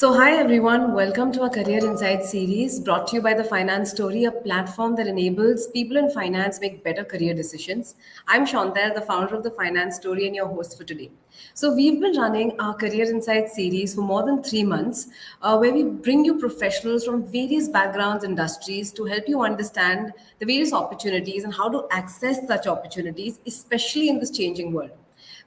Hi everyone, welcome to our Career Insights series brought to you by The Finance Story, a platform that enables people in finance make better career decisions. I'm Shantar, the founder of The Finance Story and your host for today. We've been running our Career Insights series for more than 3 months, where we bring you professionals from various backgrounds, industries to help you understand the various opportunities and how to access such opportunities, especially in this changing world.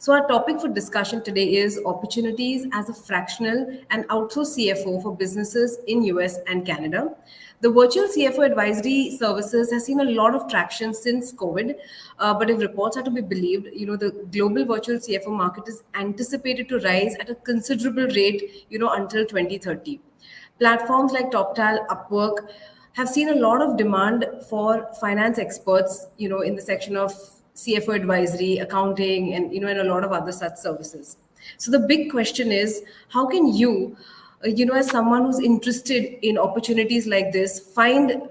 Our topic for discussion today is opportunities as a fractional and outsourced CFO for businesses in US and Canada. The virtual CFO advisory services has seen a lot of traction since COVID, but if reports are to be believed, the global virtual CFO market is anticipated to rise at a considerable rate, until 2030. Platforms like Toptal, Upwork have seen a lot of demand for finance experts, in the section of CFO advisory, accounting, and and a lot of other such services. So the big question is, how can you, as someone who's interested in opportunities like this, find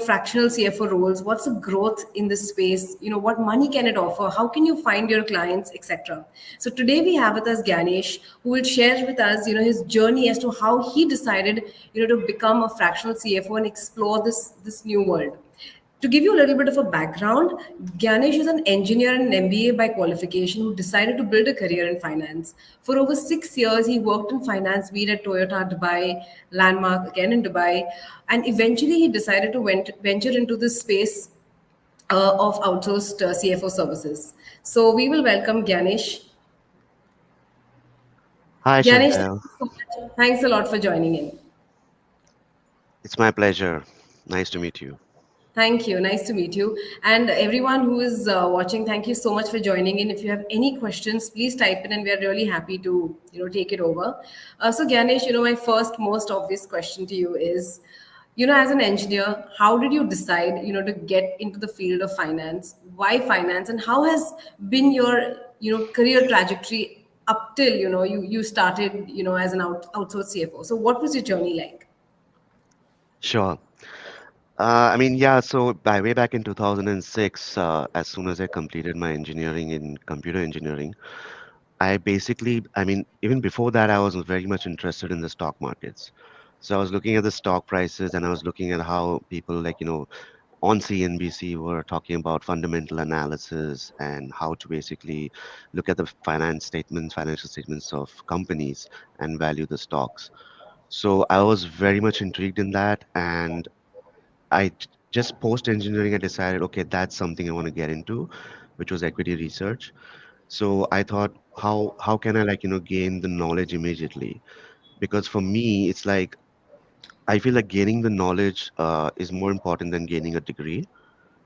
fractional CFO roles? What's the growth in this space? What money can it offer? How can you find your clients, etc.? So today we have with us Ganesh, who will share with us his journey as to how he decided to become a fractional CFO and explore this new world. To give you a little bit of a background, Ganesh is an engineer and an MBA by qualification who decided to build a career in finance. For over 6 years, he worked in finance, be it at Toyota Dubai, Landmark, again in Dubai, and eventually he decided to venture into this space of outsourced CFO services. So we will welcome Ganesh. Hi, Ganesh, Chantel. thanks a lot for joining in. It's my pleasure. Nice to meet you. Thank you. Nice to meet you. And everyone who is watching, thank you so much for joining in. If you have any questions, please type in, and we are really happy to take it over. Ganesh, my first most obvious question to you is, as an engineer, how did you decide to get into the field of finance? Why finance, and how has been your career trajectory up till you started as an outsourced CFO? So what was your journey like? Sure. So by way back in 2006, as soon as I completed my engineering in computer engineering, even before that, I was very much interested in the stock markets. So I was looking at the stock prices and I was looking at how people on CNBC were talking about fundamental analysis and how to basically look at the financial statements of companies and value the stocks. So I was very much intrigued in that, and just post engineering, I decided, okay, that's something I want to get into, which was equity research. So I thought, how can I gain the knowledge immediately? Because for me, it's like I feel like gaining the knowledge is more important than gaining a degree.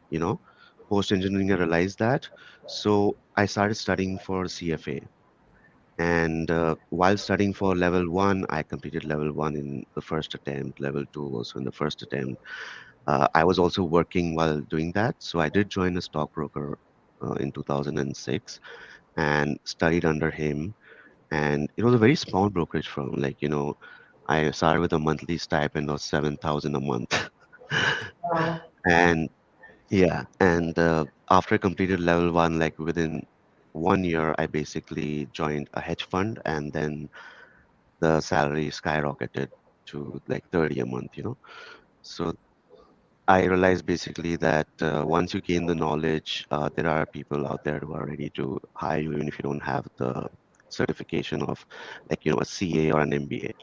You know, post engineering, I realized that. So I started studying for CFA. And while studying for level one, I completed level one in the first attempt, level two also in the first attempt. I was also working while doing that. So I did join a stockbroker in 2006 and studied under him. And it was a very small brokerage firm. I started with a monthly stipend of 7,000 a month. Wow. And yeah, and after I completed level one, like within 1 year, I basically joined a hedge fund, and then the salary skyrocketed to like 30 a month. So I realized basically that once you gain the knowledge, there are people out there who are ready to hire you, even if you don't have the certification of a CA or an MBA.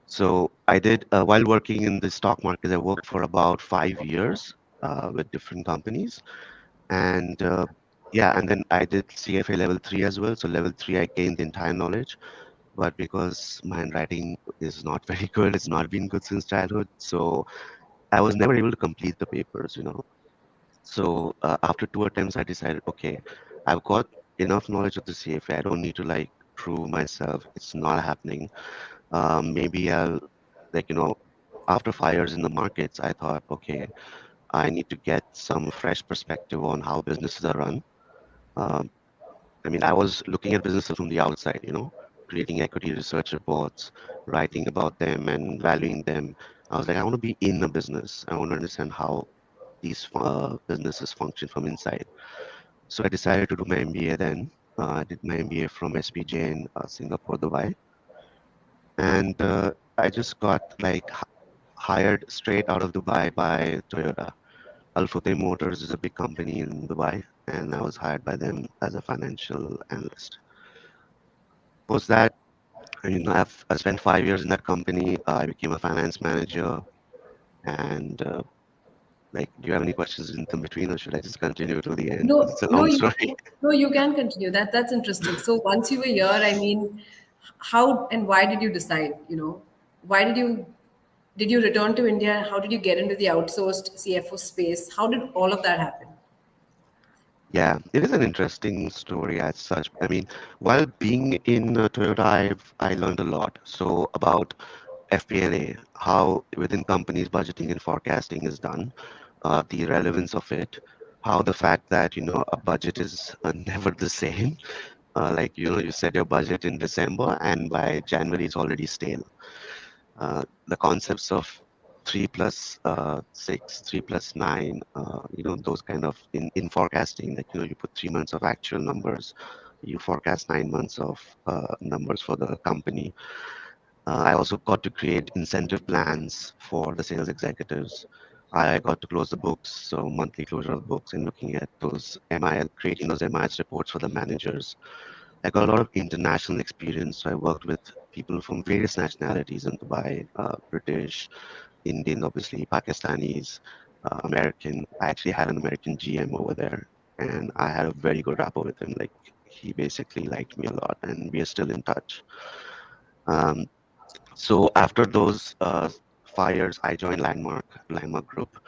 So I did, while working in the stock market, I worked for about 5 years with different companies. And yeah, and then I did CFA level three as well. So level three, I gained the entire knowledge. But because my handwriting is not very good, it's not been good since childhood. So I was never able to complete the papers. So after two attempts, I decided, okay, I've got enough knowledge of the CFA. I don't need to prove myself. It's not happening. Maybe after 5 years in the markets, I thought, okay, I need to get some fresh perspective on how businesses are run. Um, I was looking at businesses from the outside, creating equity research reports, writing about them and valuing them. I was like, I want to be in a business. I want to understand how these businesses function from inside. So I decided to do my MBA then. I did my MBA from SPJ in Singapore, Dubai. and I just got like hired straight out of Dubai by Toyota. Al Futtaim Motors is a big company in Dubai, and I was hired by them as a financial analyst. Post that, I spent 5 years in that company. I became a finance manager, and like, do you have any questions in the between, or should I just continue to the end? Because No, it's a no, long you story. no, you can continue. That's interesting. So once you were here, I mean, how and why did you decide? Why did you return to India? How did you get into the outsourced CFO space? How did all of that happen? Yeah, it is an interesting story as such. I mean, while being in Toyota, I learned a lot. So about FP&A, how within companies budgeting and forecasting is done, the relevance of it, how the fact that a budget is never the same. Like you set your budget in December, and by January it's already stale. The concepts of 3 plus 6, 3 plus 9, those kind of in forecasting, like you put 3 months of actual numbers, you forecast 9 months of numbers for the company. I also got to create incentive plans for the sales executives. I got to close the books, so monthly closure of books and looking at those MIL, creating those MIS reports for the managers. I got a lot of international experience. So I worked with people from various nationalities in Dubai, British, Indian, obviously, Pakistanis, American. I actually had an American GM over there, and I had a very good rapport with him. Like, he basically liked me a lot, and we are still in touch. Um, so after those 5 years, I joined Landmark Group.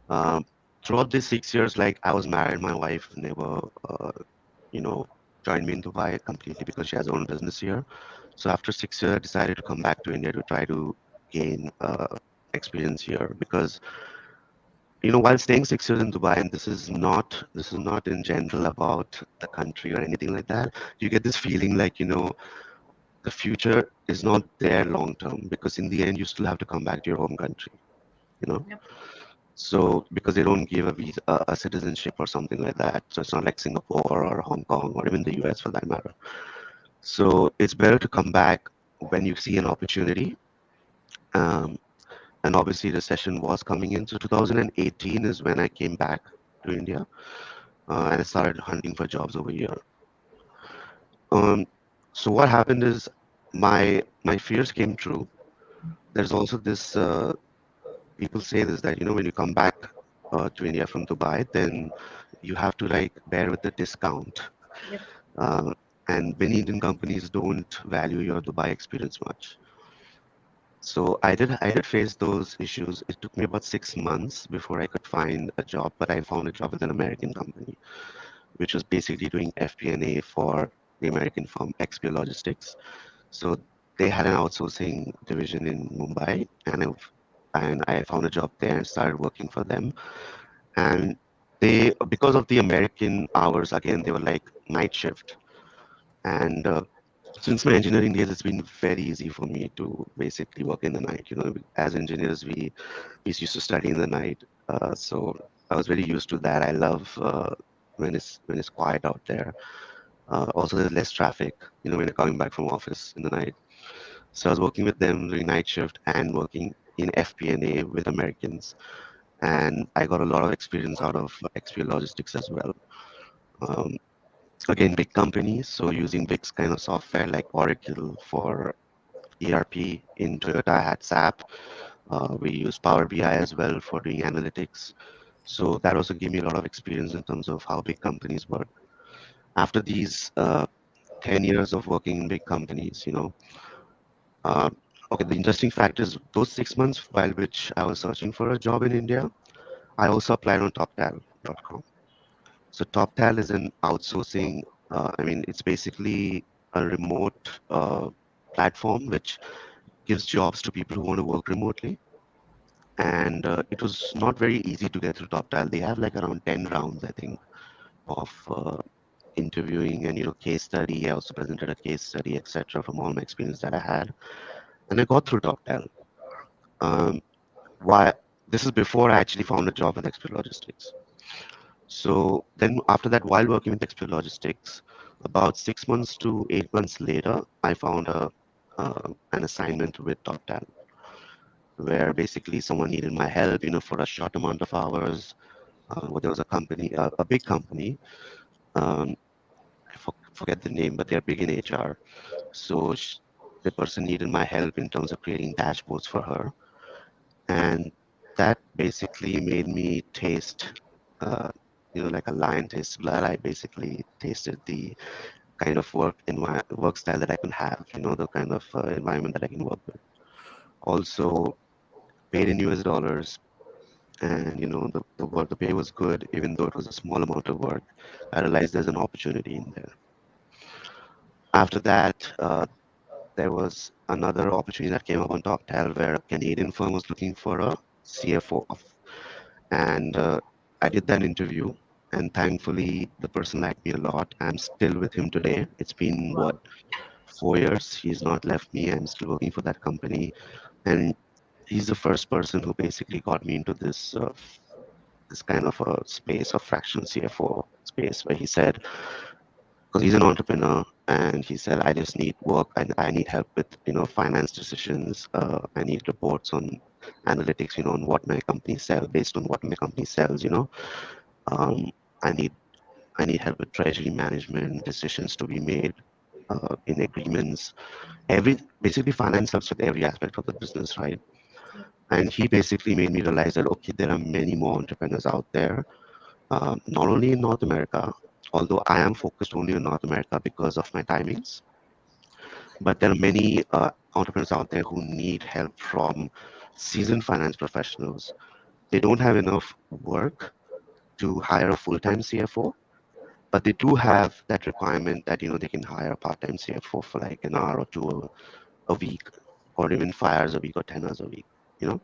Um, Throughout these 6 years, like, I was married, my wife never, you know, joined me in Dubai completely because she has her own business here. So after 6 years, I decided to come back to India to try to gain experience here because while staying 6 years in Dubai, and this is not in general about the country or anything like that, you get this feeling like the future is not there long term because in the end you still have to come back to your home country. You know, Yep. so because they don't give a visa, a citizenship or something like that, so it's not like Singapore or Hong Kong or even the US for that matter. So it's better to come back when you see an opportunity. Um, and obviously, recession was coming in. So 2018 is when I came back to India and I started hunting for jobs over here. Um, so what happened is my fears came true. There's also this people say this that when you come back to India from Dubai, then you have to like bear with the discount. Yep. Uh, and many Indian companies don't value your Dubai experience much. So I did face those issues. It took me about 6 months before I could find a job, but I found a job with an American company, which was basically doing FP&A for the American firm XP Logistics. So they had an outsourcing division in Mumbai, and I found a job there and started working for them. And because of the American hours, again, they were like night shift. And since my engineering days, it's been very easy for me to basically work in the night. As engineers, we used to study in the night, so I was very used to that. I love when it's quiet out there. Also, there's less traffic. When you're coming back from office in the night. So I was working with them during night shift and working in FP&A with Americans, and I got a lot of experience out of XP Logistics as well. Um, Again, big companies, so using big kind of software like Oracle for ERP. In Toyota, I had SAP. We use Power BI as well for doing analytics. So that also gave me a lot of experience in terms of how big companies work. After these 10 years of working in big companies, uh, okay, the interesting fact is those 6 months while which I was searching for a job in India, I also applied on Toptal.com. So Toptal is an outsourcing, I mean, it's basically a remote platform which gives jobs to people who want to work remotely. And it was not very easy to get through Toptal. They have like around 10 rounds, I think, of interviewing and case study. I also presented a case study, etc., from all my experience that I had, and I got through Toptal. Um, why? This is before I actually found a job with Expert Logistics. So then after that, while working with Expert Logistics, about 6 months to 8 months later, I found an assignment with Toptal, where basically someone needed my help, for a short amount of hours. There was a company, a big company. Um, I forget the name, but they're big in HR. So the person needed my help in terms of creating dashboards for her, and that basically made me taste, uh, like a lion tastes blood. I basically tasted the kind of work style that I can have, the kind of environment that I can work with. Also paid in US dollars, and the pay was good, even though it was a small amount of work. I realized there's an opportunity in there. After that, there was another opportunity that came up on Toptal where a Canadian firm was looking for a CFO, and I did that interview. And thankfully, the person liked me a lot. I'm still with him today. It's been what, 4 years? He's not left me. I'm still working for that company, and he's the first person who basically got me into this kind of a space of fractional CFO space, where he said, because he's an entrepreneur, and he said, I just need work and I need help with finance decisions. I need reports on analytics, on what my company sells, based on what my company sells. um, I need I need help with treasury management, decisions to be made in agreements. Every Basically, finance helps with every aspect of the business, right? And he basically made me realize that, okay, there are many more entrepreneurs out there, not only in North America, although I am focused only on North America because of my timings, but there are many entrepreneurs out there who need help from seasoned finance professionals. They don't have enough work to hire a full-time CFO, but they do have that requirement that they can hire a part-time CFO for like an hour or two a week, or even 5 hours a week or 10 hours a week. You know,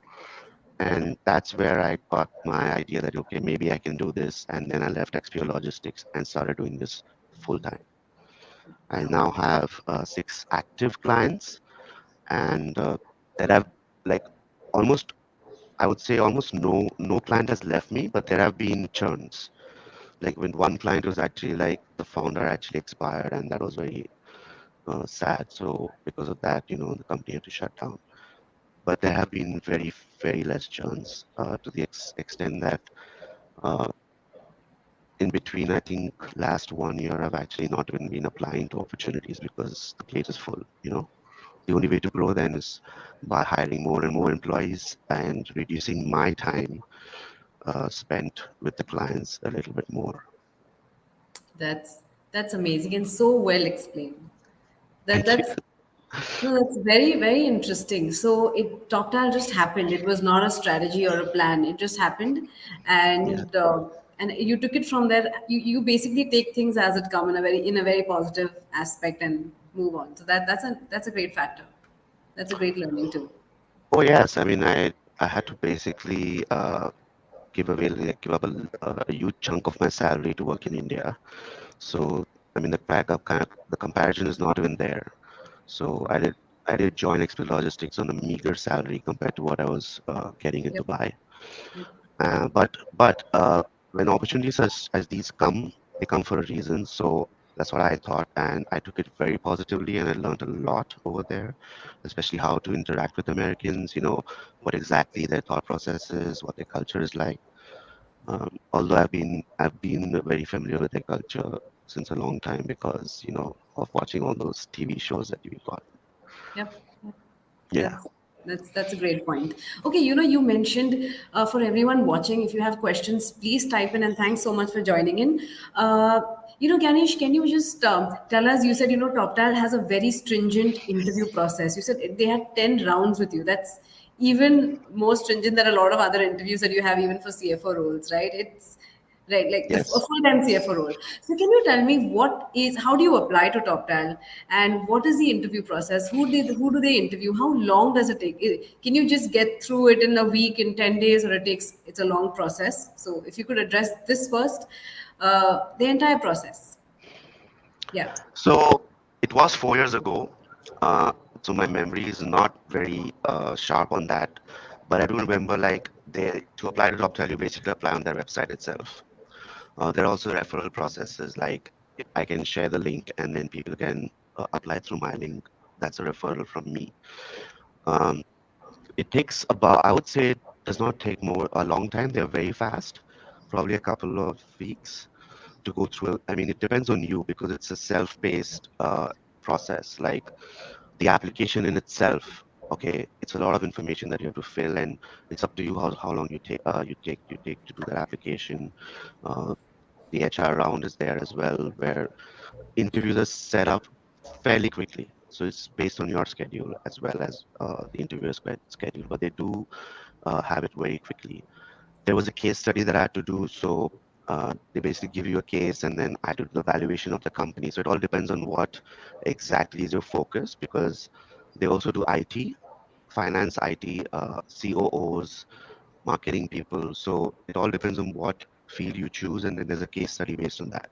and that's where I got my idea that okay, maybe I can do this, and then I left XPO Logistics and started doing this full time. I now have 6 active clients, and that have like almost, I would say almost no client has left me, but there have been churns. Like when one client was actually like the founder actually expired, and that was very sad. So because of that, the company had to shut down. But there have been very less churns to the extent that uh, in between, I think last 1 year, I've actually not even been applying to opportunities because the plate is full. The only way to grow then is by hiring more and more employees and reducing my time spent with the clients a little bit more. That's that's amazing and so well explained. That Thank you. that's No, that's very, very interesting. So it Toptal just happened. It was not a strategy or a plan. It just happened, Yeah. and you took it from there. You basically take things as it come in a very positive aspect and move on. So that's a great factor. That's a great learning too. Oh yes. I mean, I had to basically give up a huge chunk of my salary to work in India. So I mean, the comparison is not even there. So I did join XP Logistics on a meager salary compared to what I was getting in Yep. Dubai. Yep. But when opportunities as these come, they come for a reason. So that's what I thought, and I took it very positively, and I learned a lot over there, especially how to interact with Americans. What exactly their thought process is, what their culture is like. Although I've been very familiar with their culture since a long time because of watching all those TV shows that we got. Yep. Yep. Yeah, That's a great point. Okay, you mentioned for everyone watching, if you have questions, please type in. And thanks so much for joining in. Ganesh, can you just tell us? You said TopTal has a very stringent interview process. You said they had 10 rounds with you. That's even more stringent than a lot of other interviews that you have, even for CFO roles, right? It's right, like a yes. full-time CFO role. So can you tell me how do you apply to TopTal, and what is the interview process? Who do they interview? How long does it take? Can you just get through it in a week, in 10 days, or it's a long process? So if you could address this first, the entire process. Yeah. So it was 4 years ago. So my memory is not very sharp on that, but I do remember like to apply to TopTel, you basically apply on their website itself. There are also referral processes like I can share the link and then people can apply through my link. that's a referral from me. Um, it takes about, I would say, it does not take more a long time. They're very fast, probably a couple of weeks to go through. I mean, it depends on you because it's a self-paced process. Like the application in itself, okay, it's a lot of information that you have to fill, and it's up to you how long you take to do that application. Uh, the HR round is there as well, where interviews are set up fairly quickly. So it's based on your schedule as well as the interviewer's schedule, but they do have it very quickly. There was a case study that I had to do. So they basically give you a case, and then I do the valuation of the company. So it all depends on what exactly is your focus, because they also do IT, finance, IT, COOs, marketing people. So it all depends on what field you choose, and then there's a case study based on that.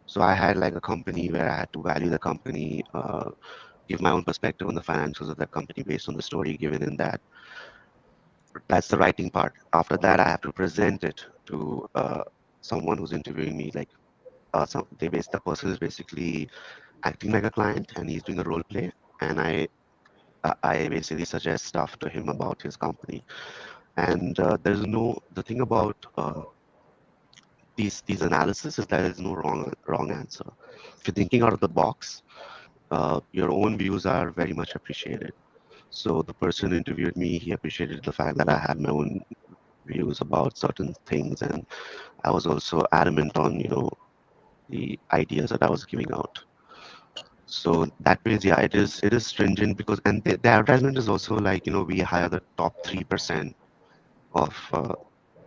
So I had like a company where I had to value the company, give my own perspective on the financials of that company based on the story given in that. That's the writing part. After that, I have to present it to someone who's interviewing me. Like the person is basically acting like a client, and he's doing a role play, and I basically suggest stuff to him about his company. And the thing about these analysis is that there's no wrong answer. If you're thinking out of the box, your own views are very much appreciated. So the person who interviewed me, he appreciated the fact that I had my own views about certain things, and I was also adamant on, the ideas that I was giving out. So that means, yeah, it is stringent because, and the advertisement is also like, we hire the top 3% of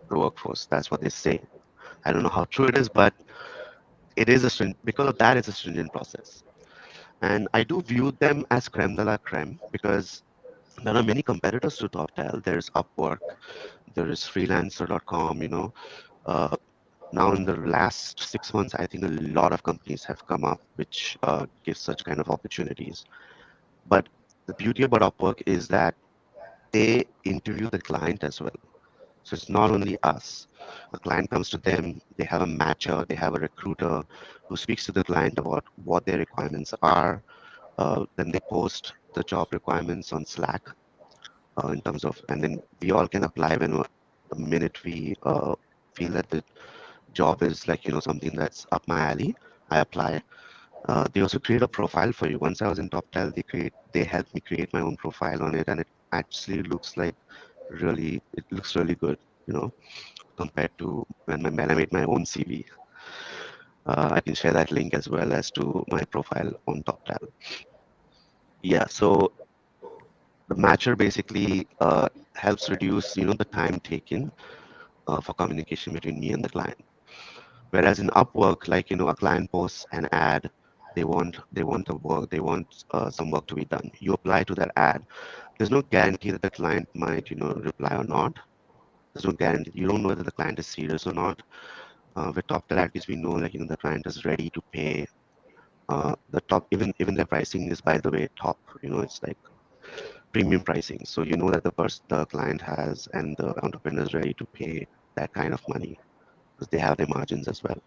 the workforce. That's what they say. I don't know how true it is, but it is because of that, it's a stringent process. And I do view them as creme de la creme because there are many competitors to Toptal. There's Upwork, there is freelancer.com. Uh, Now, in the last 6 months, I think a lot of companies have come up which give such kind of opportunities. But the beauty about Upwork is that they interview the client as well. So it's not only us. A client comes to them, they have a matcher, they have a recruiter who speaks to the client about what their requirements are. Then they post the job requirements on Slack in terms of, and then we all can apply the minute we feel that the job is like, something that's up my alley. I apply. They also create a profile for you. Once I was in Toptal, they helped me create my own profile on it, and it actually it looks really good, compared to when I made my own CV. I can share that link as well as to my profile on Toptal. Yeah, so the matcher basically helps reduce, the time taken for communication between me and the client. Whereas in Upwork, like, a client posts an ad, they want some work to be done. You apply to that ad. There's no guarantee that the client might, reply or not. There's no guarantee. You don't know whether the client is serious or not. With Toptal, at least we know, like, the client is ready to pay. The top, even their pricing is, by the way, top. It's like premium pricing. So you know that the client has and the entrepreneur is ready to pay that kind of money because they have their margins as well.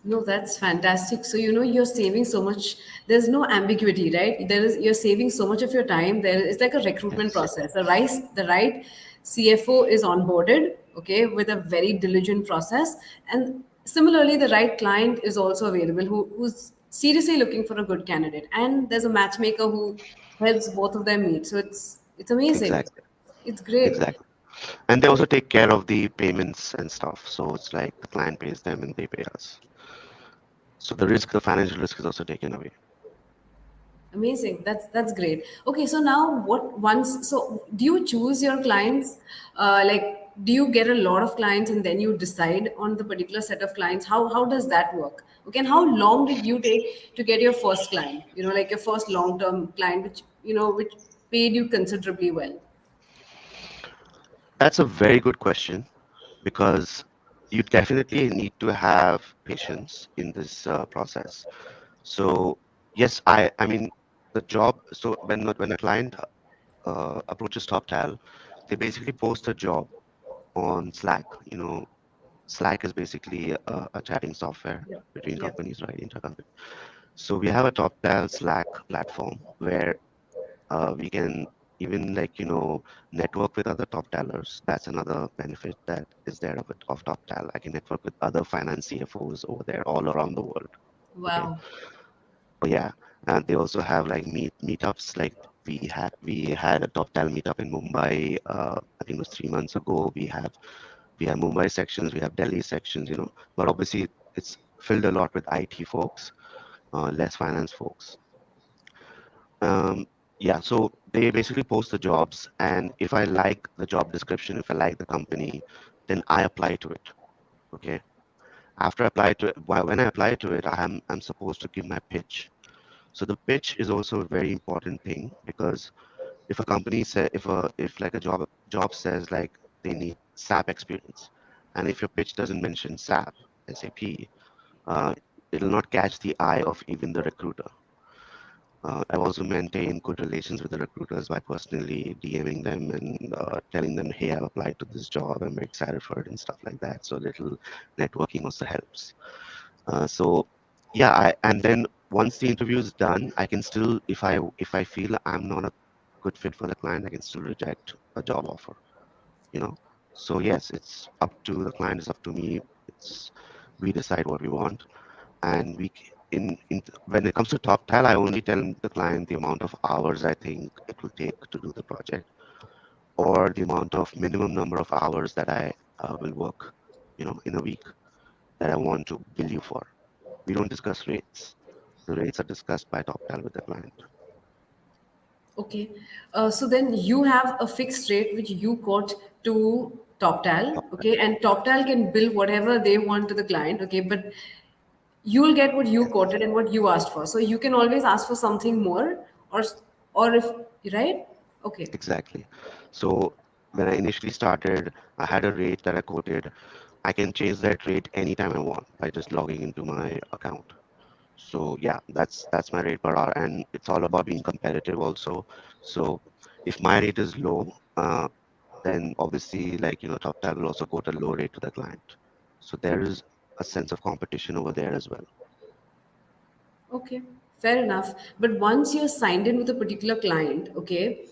No, that's fantastic. So, you're saving so much. There's no ambiguity, right? You're saving so much of your time. It's like a recruitment Yes, process. The right CFO is onboarded, okay, with a very diligent process. And similarly, the right client is also available who's seriously looking for a good candidate. And there's a matchmaker who helps both of them meet. So it's amazing. exactly, It's great. exactly. And they also take care of the payments and stuff. So it's like the client pays them and they pay us. So the financial risk is also taken away. Amazing. That's great. Okay, so now so do you choose your clients? Like, do you get a lot of clients and then you decide on the particular set of clients? How does that work? Okay, and how long did you take to get your first client? Like your first long term client, which paid you considerably well. That's a very good question because you definitely need to have patience in this process. So yes, I mean the job. So when a client approaches TopTal, they basically post a job on Slack. Slack is basically a chatting software Yep. between Yep. companies, right? Intercompany. So we have a Toptal Slack platform where we can even network with other top tellers. That's another benefit that is there of it of Toptal. I can network with other finance CFOs over there all around the world. Okay. Wow. Oh yeah, and they also have like meetups. Like we had a Toptal meetup in Mumbai. I think it was 3 months ago. We have Mumbai sections, we have Delhi sections. But obviously it's filled a lot with IT folks, less finance folks. Um, yeah, so they basically post the jobs, and if I like the job description, if I like the company, then I apply to it. Okay. After I apply to it, when I apply to it, I'm supposed to give my pitch. So the pitch is also a very important thing because if a company say if like a job says like they need SAP experience, and if your pitch doesn't mention SAP, uh, it'll not catch the eye of even the recruiter. I've also maintained good relations with the recruiters by personally DMing them and telling them, hey, I've applied to this job. I'm very excited for it and stuff like that. So a little networking also helps. So yeah, and then once the interview is done, I can still, if I feel I'm not a good fit for the client, I can still reject a job offer. You know. So yes, it's up to the client. It's up to me. It's we decide what we want, and when it comes to top tile, I only tell the client the amount of hours I think it will take to do the project, or the amount of minimum number of hours that I will work, in a week that I want to bill you for. We don't discuss rates. The rates are discussed by top tile with the client. Okay. So then you have a fixed rate which you quote to Toptal, Top okay, and Toptal can bill whatever they want to the client, okay, but you'll get what you quoted and what you asked for. So you can always ask for something more, or or if right, okay, Exactly. So when I initially started, I had a rate that I quoted. I can change that rate anytime I want by just logging into my account. So yeah, that's my rate per hour, and it's all about being competitive also. So if my rate is low, then obviously TopTal will also quote a low rate to the client. So there is a sense of competition over there as well. okay, fair enough. But once you're signed in with a particular client, okay,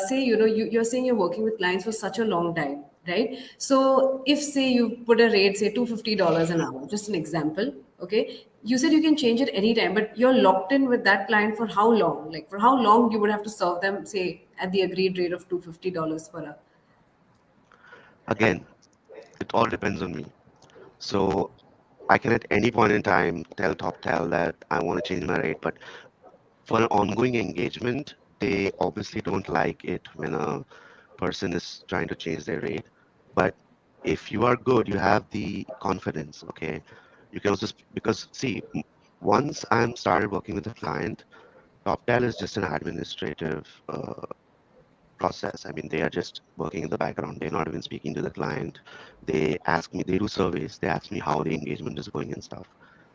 say you're saying you're working with clients for such a long time, right? So if say you put a rate, say $250 an hour, just an example, okay, you said you can change it anytime, but you're locked in with that client for how long? Like for how long you would have to serve them, say at the agreed rate of $250 per hour? Again, it all depends on me. So I can at any point in time tell TopTal that I want to change my rate, but for an ongoing engagement, they obviously don't like it when a person is trying to change their rate. But if you are good, you have the confidence, okay? You can also, because see, once I'm started working with a client, TopTal is just an administrative process. I mean, they are just working in the background. They're not even speaking to the client. They ask me, they do surveys. They ask me how the engagement is going and stuff.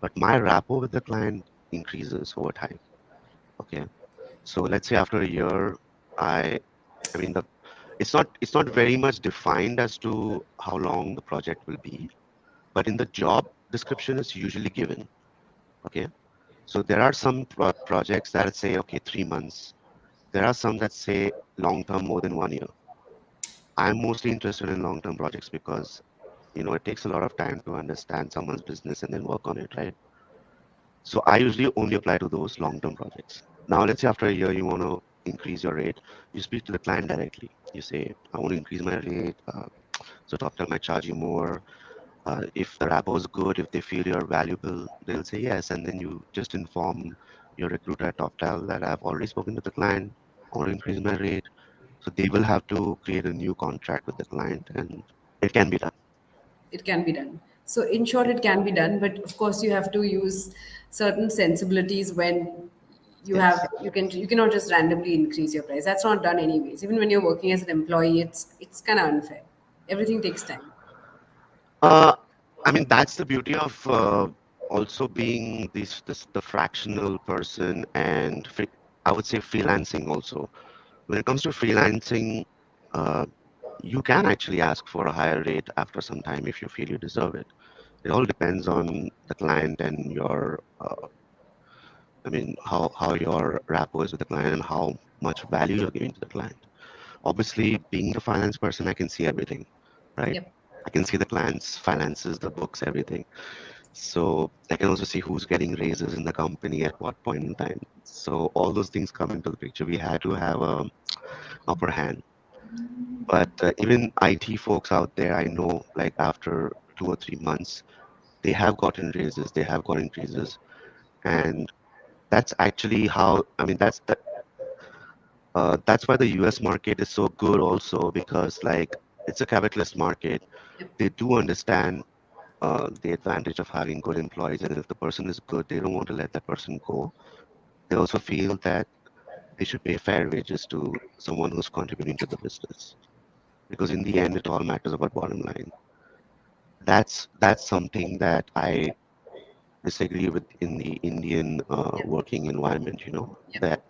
But my rapport with the client increases over time. Okay. So let's say after a year, I, I mean, it's not very much defined as to how long the project will be, but in the job description, it's usually given. Okay. So there are some projects that say, okay, 3 months. There are some that say long term, more than 1 year. I'm mostly interested in long term projects because, it takes a lot of time to understand someone's business and then work on it, right? So I usually only apply to those long term projects. Now, let's say after a year, you want to increase your rate, you speak to the client directly. You say, I want to increase my rate. So TopTel might charge you more. If the rapport is good, if they feel you're valuable, they'll say yes. And then you just inform your recruiter at TopTel that I've already spoken to the client. I want to increase my rate. So they will have to create a new contract with the client, and it can be done. It can be done. So in short, it can be done, but of course you have to use certain sensibilities when Yes. you cannot just randomly increase your price. That's not done anyways. Even when you're working as an employee, it's kind of unfair. Everything takes time. Uh, I mean, that's the beauty of also being the fractional person and I would say freelancing also. When it comes to freelancing, uh, you can actually ask for a higher rate after some time if you feel you deserve it. It all depends on the client and I mean, how your rapport is with the client and how much value you're giving to the client. Obviously, being the finance person, I can see everything, right? Yep. I can see the client's finances, the books, everything. So I can also see who's getting raises in the company at what point in time. So all those things come into the picture. We had to have a upper hand. But even IT folks out there, I know, like after 2 or 3 months, they have gotten raises, they have got increases, and that's actually how. I mean, that's why the US market is so good also because like it's a capitalist market. Yep. They do understand the advantage of having good employees, and if the person is good, they don't want to let that person go. They also feel that they should pay fair wages to someone who's contributing to the business because in the end, it all matters about bottom line. That's something that I disagree with in the Indian Yep. working environment. You know Yep. that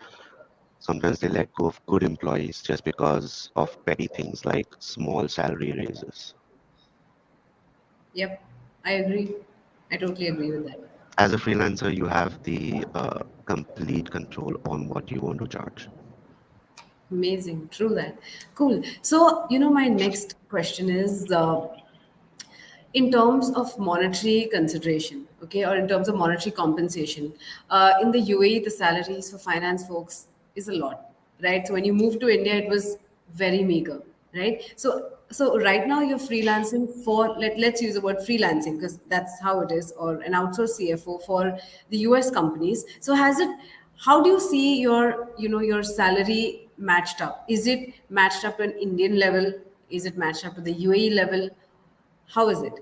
sometimes they let go of good employees just because of petty things like small salary raises. Yep. I agree. I totally agree with that. As a freelancer, you have the complete control on what you want to charge. Amazing. True that. Cool. So, my next question is, in terms of monetary consideration, okay, or in terms of monetary compensation, in the UAE, the salaries for finance folks is a lot, right? So when you moved to India, it was very meager, right? So right now you're freelancing for let's use the word freelancing because that's how it is, or an outsourced CFO for the US companies. So has it? How do you see your salary matched up? Is it matched up to an Indian level? Is it matched up to the UAE level? How is it?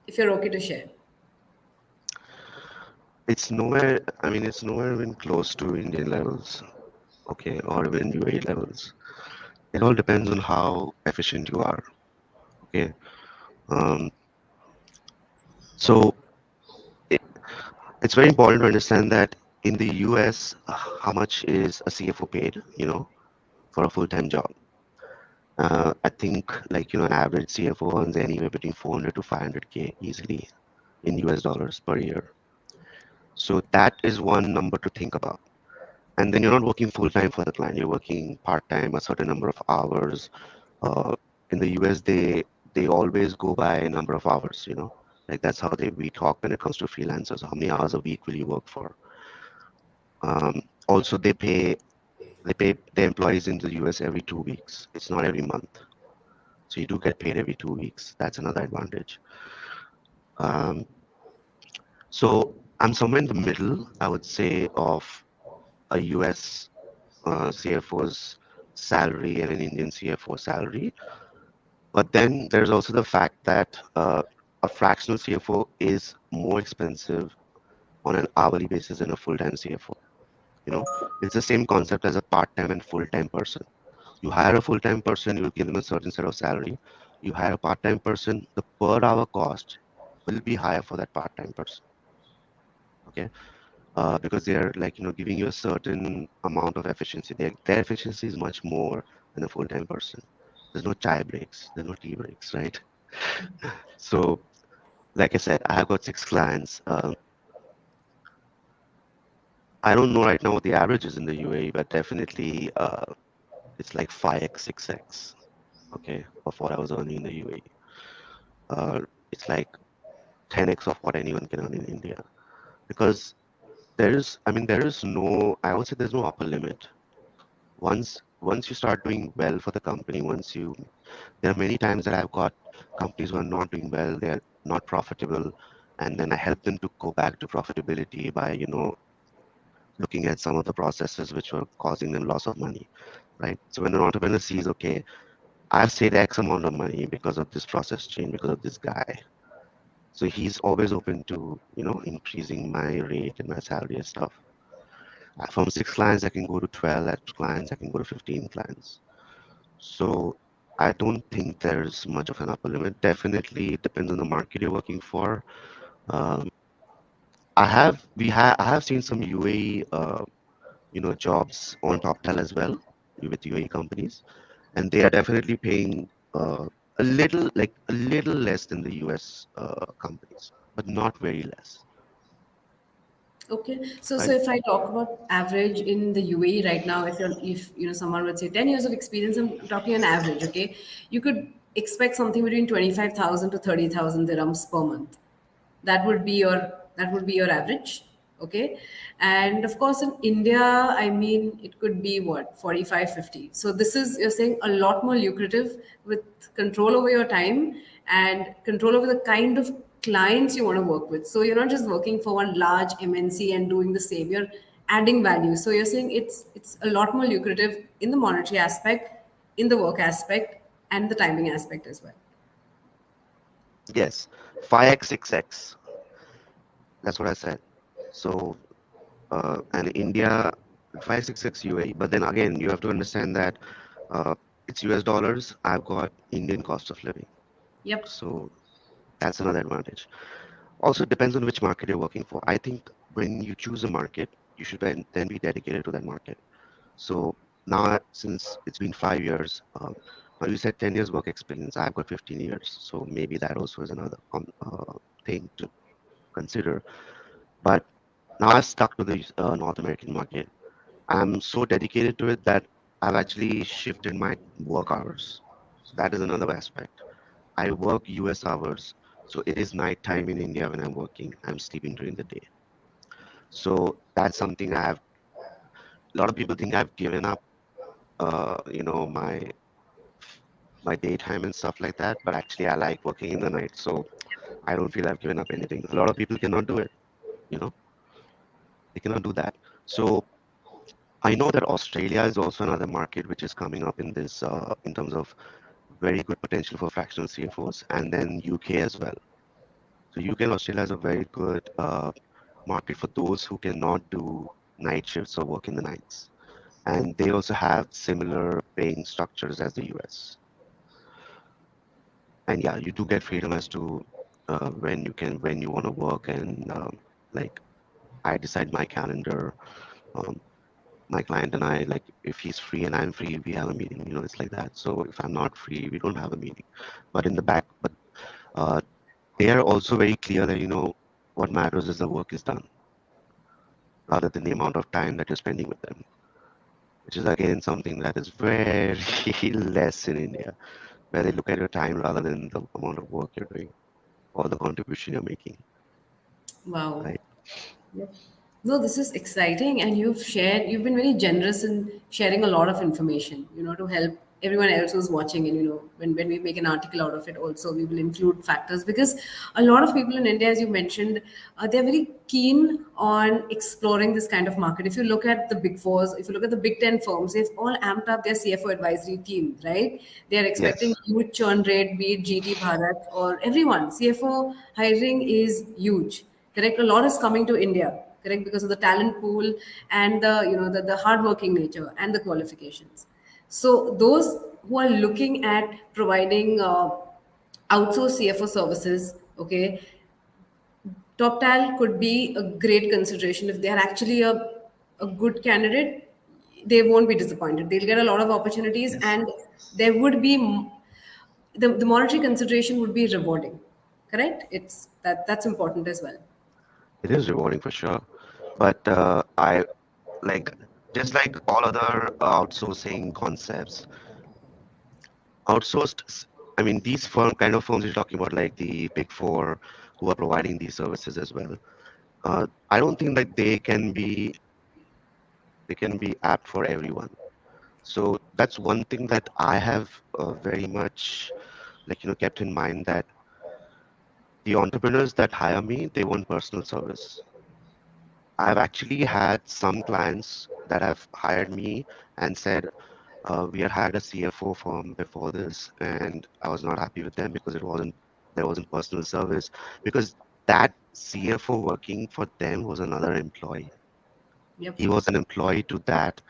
If you're okay to share. It's nowhere, I mean, it's nowhere even close to Indian levels, okay, or even UAE levels. It all depends on how efficient you are, okay. Um, so it, it's very important to understand that in the US, how much is a CFO paid, for a full-time job? I think an average CFO earns anywhere between 400 to 500K easily in US dollars per year. So that is one number to think about. And then you're not working full time for the client. You're working part time, a certain number of hours. Uh, in the US, they always go by a number of hours. Like that's how we talk when it comes to freelancers. How many hours a week will you work for? Also, they pay their employees in the US every 2 weeks. It's not every month, so you do get paid every 2 weeks. That's another advantage. Um, so I'm somewhere in the middle, I would say, of a US CFO's salary and an Indian CFO salary. But then there's also the fact that a fractional CFO is more expensive on an hourly basis than a full-time CFO. It's the same concept as a part-time and full-time person. You hire a full-time person, you give them a certain set of salary. You hire a part-time person, the per hour cost will be higher for that part-time person. Okay, because they are giving you a certain amount of efficiency. Their efficiency is much more than a full-time person. There's no chai breaks, there's no tea breaks, right? So, like I said, I have got 6 clients. I don't know right now what the average is in the UAE, but definitely it's like 5x, 6x, okay, of what I was earning in the UAE. Uh, it's like 10x of what anyone can earn in India because there is no, I would say there's no upper limit. Once you start doing well for the company, there are many times that I've got companies who are not doing well, they're not profitable, and then I help them to go back to profitability by, looking at some of the processes which were causing them loss of money, right? So when an entrepreneur sees, okay, I've saved X amount of money because of this process change, because of this guy. So he's always open to, increasing my rate and my salary and stuff. From 6 clients, I can go to 12 clients, I can go to 15 clients. So I don't think there's much of an upper limit. Definitely, it depends on the market you're working for. Um, I have seen some UAE, jobs on Toptal as well with UAE companies, and they are definitely paying a little less than the US companies, but not very less. Okay, so right? if I talk about average in the UAE right now, if someone would say 10 years of experience, I'm talking an average. Okay, you could expect something between 25,000 to 30,000 dirhams per month. That would be your average. Okay, and of course in India, I mean it could be what 45, 50. So this is, you're saying, a lot more lucrative, with control over your time and control over the kind of clients you want to work with. So you're not just working for one large MNC and doing the same, you're adding value. So you're saying it's a lot more lucrative in the monetary aspect, in the work aspect, and the timing aspect as well. Yes, 5x, 6x. That's what I said. So, and India, 5, 6x UAE. But then again, you have to understand that uh, it's US dollars. I've got Indian cost of living. Yep. So that's another advantage. Also, it depends on which market you're working for. I think when you choose a market, you should then be dedicated to that market. So now, since it's been 5 years, now you said 10 years work experience. I've got 15 years. So maybe that also is another thing to consider. But now I've stuck to the North American market. I'm so dedicated to it that I've actually shifted my work hours. So that is another aspect. I work US hours. So it is night time in India when I'm working. I'm sleeping during the day. So that's something a lot of people think I've given up, my daytime and stuff like that. But actually, I like working in the night. So I don't feel I've given up anything. A lot of people cannot do it, you know, they cannot do that. So I know that Australia is also another market which is coming up in this, in terms of very good potential for fractional CFOs, and then UK as well. So UK and Australia is a very good market for those who cannot do night shifts or work in the nights. And they also have similar paying structures as the US. And yeah, you do get freedom as to when you want to work, and like I decide my calendar. Um, my client and I, like, if he's free and I'm free, we have a meeting. It's like that. So if I'm not free, we don't have a meeting. But in the back, but uh, they are also very clear that what matters is the work is done, rather than the amount of time that you're spending with them, which is again something that is very less in India, where they look at your time rather than the amount of work you're doing or the contribution you're making, Wow. right? Yep. No, this is exciting, and you've been very generous in sharing a lot of information, to help everyone else who's watching. And, when we make an article out of it, also, we will include factors, because a lot of people in India, as you mentioned, they're very keen on exploring this kind of market. If you look at the big fours, if you look at the big 10 firms, they've all amped up their CFO advisory team, right? They're expecting Yes, huge churn rate, be it GT Bharat or everyone. CFO hiring is huge. Correct. A lot is coming to India. Correct, because of the talent pool and the hardworking nature and the qualifications. So those who are looking at providing outsourced CFO services, okay, Toptal could be a great consideration. If they are actually a good candidate, they won't be disappointed. They'll get a lot of opportunities, yes, and there would be the monetary consideration would be rewarding. Correct. That's important as well. it is rewarding for sure. But I like just like all other outsourcing concepts, outsourced. I mean, these kind of firms you're talking about, like the Big Four, who are providing these services as well. I don't think that they can be apt for everyone. So that's one thing that I have very much, kept in mind, that the entrepreneurs that hire me, they want personal service. I've actually had some clients that have hired me and said, we had hired a CFO firm before this, and I was not happy with them because there wasn't personal service, because that CFO working for them was another employee. Yep. He was an employee to that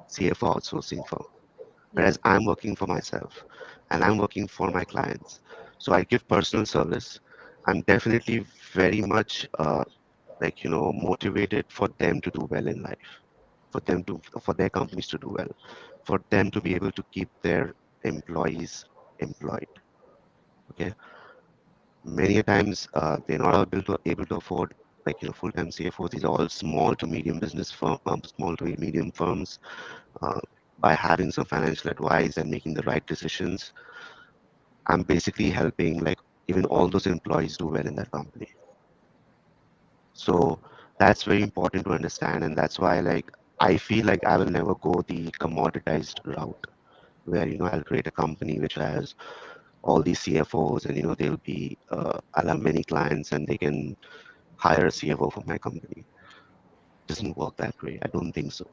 CFO outsourcing firm, Yep. whereas I'm working for myself and I'm working for my clients. So I give personal service. I'm definitely very much motivated for them to do well in life, for their companies to do well, for them to be able to keep their employees employed. Okay, many a times they're not able to afford like full-time CFOs. These are all small to medium firms. Uh, by having some financial advice and making the right decisions, I'm basically helping like even all those employees do well in that company. So that's very important to understand, and that's why like I feel like I will never go the commoditized route where I'll create a company which has all these CFOs and they'll be I'll have many clients and they can hire a CFO for my company. Doesn't work that way. I don't think so.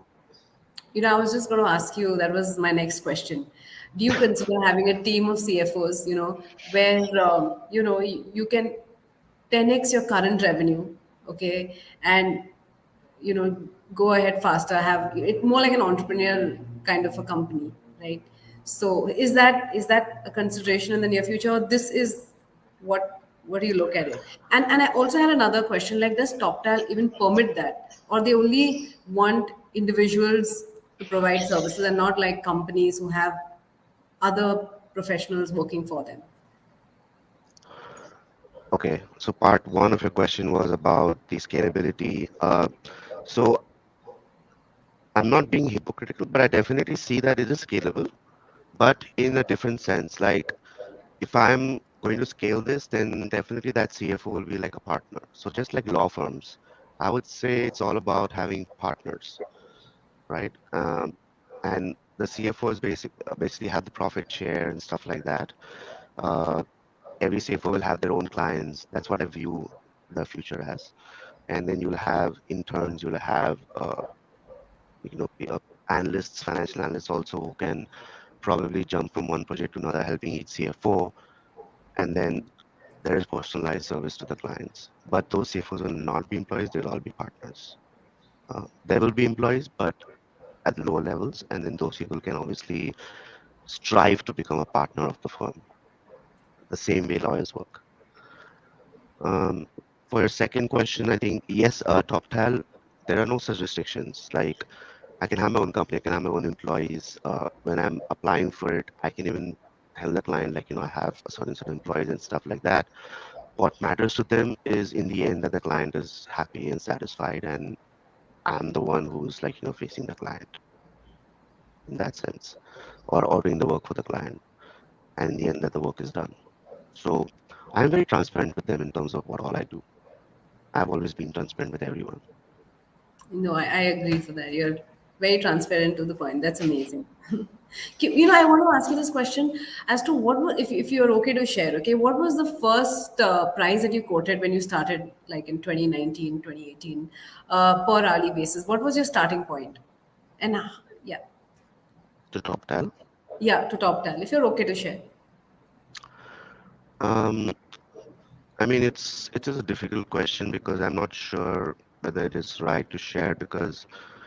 I was just going to ask you, that was my next question. Do you consider having a team of CFOs, where, you can 10x your current revenue, okay, and, you know, go ahead faster, have it more like an entrepreneurial kind of a company, right? So is that a consideration in the near future? Or this is what do you look at it? And I also had another question, like, does Toptal even permit that, or they only want individuals to provide services and not like companies who have other professionals working for them? Okay, so part one of your question was about the scalability. So I'm not being hypocritical, but I definitely see that it is scalable, but in a different sense. Like if I'm going to scale this, then definitely that CFO will be like a partner. So just like law firms, I would say it's all about having partners, right? And the CFO is basically have the profit share and stuff like that. Uh, every CFO will have their own clients. That's what I view the future as. And then you'll have interns, you'll have analysts, financial analysts also who can probably jump from one project to another, helping each CFO. And then there is personalized service to the clients. But those CFOs will not be employees, they'll all be partners. There will be employees, but at lower levels, and then those people can obviously strive to become a partner of the firm, the same way lawyers work. Um, for your second question, I think yes, TopTal, there are no such restrictions. Like I can have my own company, I can have my own employees. When I'm applying for it, I can even tell the client, like, I have a certain set of employees and stuff like that. What matters to them is in the end that the client is happy and satisfied, and I'm the one who's like, facing the client in that sense, or doing the work for the client, and in the end that the work is done. So I'm very transparent with them in terms of what all I do. I've always been transparent with everyone. No, I agree for that. You're very transparent to the point. That's amazing. I want to ask you this question as to if you're okay to share, okay, what was the first price that you quoted when you started, like in 2019, 2018, per hourly basis? What was your starting point? And yeah, To TopTal. yeah, to top 10, if you're okay to share. Um, I mean, it is a difficult question because I'm not sure whether it is right to share because